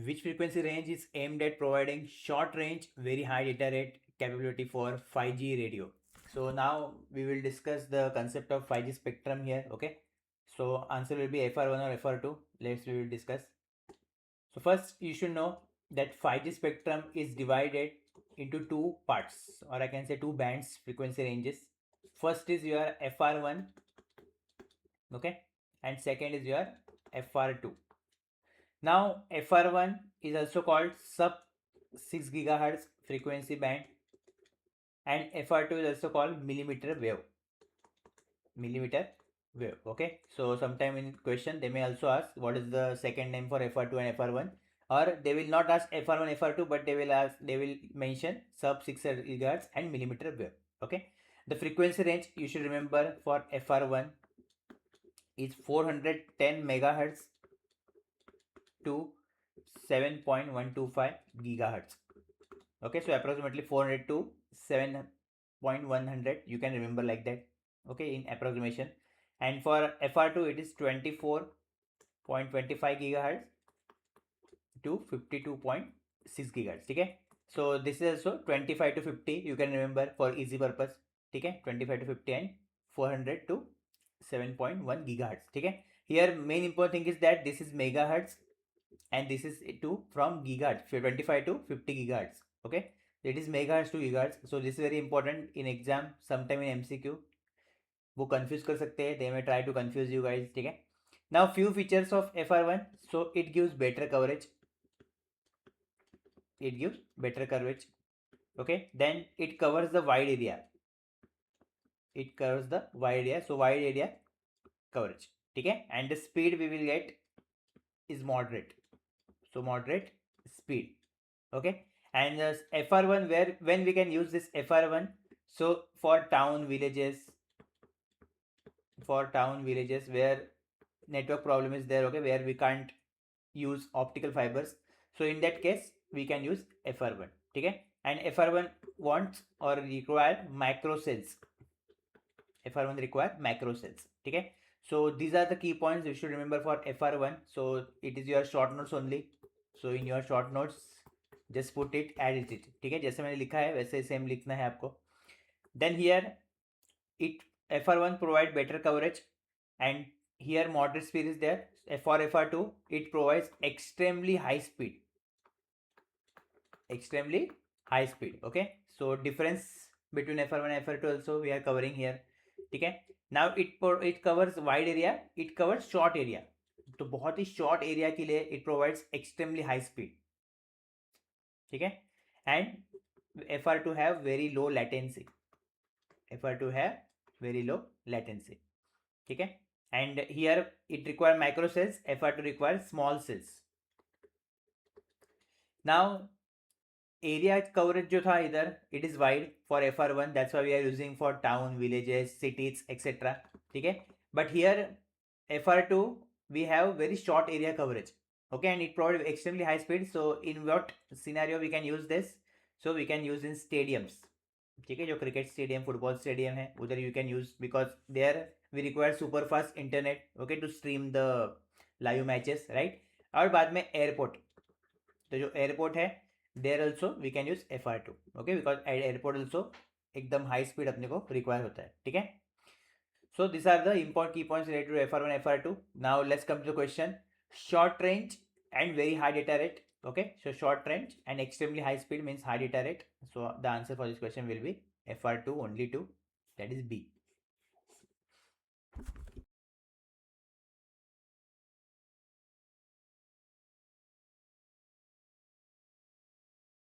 Which frequency range is aimed at providing short range, very high data rate capability for 5G radio? So now we will discuss the concept of 5G spectrum here. Okay. So answer will be FR1 or FR2. We will discuss. So first you should know that 5G spectrum is divided into two parts, or I can say two bands, frequency ranges. First is your FR1, okay, and second is your FR2. Now FR1 is also called sub 6 gigahertz frequency band, and FR2 is also called millimeter wave. Okay, so sometime in question they may also ask what is the second name for FR2 and FR1, or they will not ask FR1 FR2, but they will mention sub 6 gigahertz and millimeter wave. Okay, the frequency range you should remember for FR1 is 410 megahertz to 7.125 gigahertz. Okay, so approximately 400 to 7.100, you can remember like that. Okay, in approximation. And for FR2 it is 24.25 gigahertz to 52.6 gigahertz. Okay, so this is also 25 to 50, you can remember for easy purpose. Okay, 25 to 50 and 400 to 7.1 gigahertz. Okay, here main important thing is that this is megahertz and this is to from gigahertz, 25 to 50 gigahertz. Okay, it is megahertz to gigahertz. So this is very important in exam, sometime in MCQ वो confuse कर सकते हैं, they may try to confuse you guys. ठीक है, now few features of FR1. So it gives better coverage, okay, then it covers the wide area, so wide area coverage. ठीक है, and the speed we will get is moderate, so moderate speed. Okay, and FR1, where when we can use this FR1, so for town villages where network problem is there, okay, where we can't use optical fibers, so in that case we can use FR1. Okay, and FR1 wants or require macro cells. Okay, so these are the key points you should remember for FR1. So it is your short notes only, so in your short notes just put it as it is. ठीक है, जैसे मैंने लिखा है वैसे same लिखना है आपको. Then here it FR1 provide better coverage, and here moderate speed is there. For FR2 it provides extremely high speed. Okay, so difference between FR1 and FR2 also we are covering here. ठीक है, now it covers wide area, it covers short area. तो बहुत ही short area के लिए it provides extremely high speed. ठीक है, and FR2 have very low latency. ठीक है, and here it require micro cells, FR2 requires small cells. Now area coverage जो था इधर it is wide for FR1, that's why we are using for town, villages, cities, etc. ठीक है, but here FR2 we have very short area coverage. Okay, and it provides extremely high speed. So in what scenario we can use this? So we can use in stadiums. ठीक है, जो cricket stadium, football stadium है उधर you can use, because there we require super fast internet, okay, to stream the live matches, right. और बाद में airport, तो जो एयरपोर्ट है there also we can use FR2, okay, because airport also एकदम high speed अपने को require होता है. ठीक है, so these are the important key points related to FR1 FR2. Now let's come to the question. Short range and very high data rate. Okay, so short range and extremely high speed means high data rate. So the answer for this question will be FR2 only 2, that is B.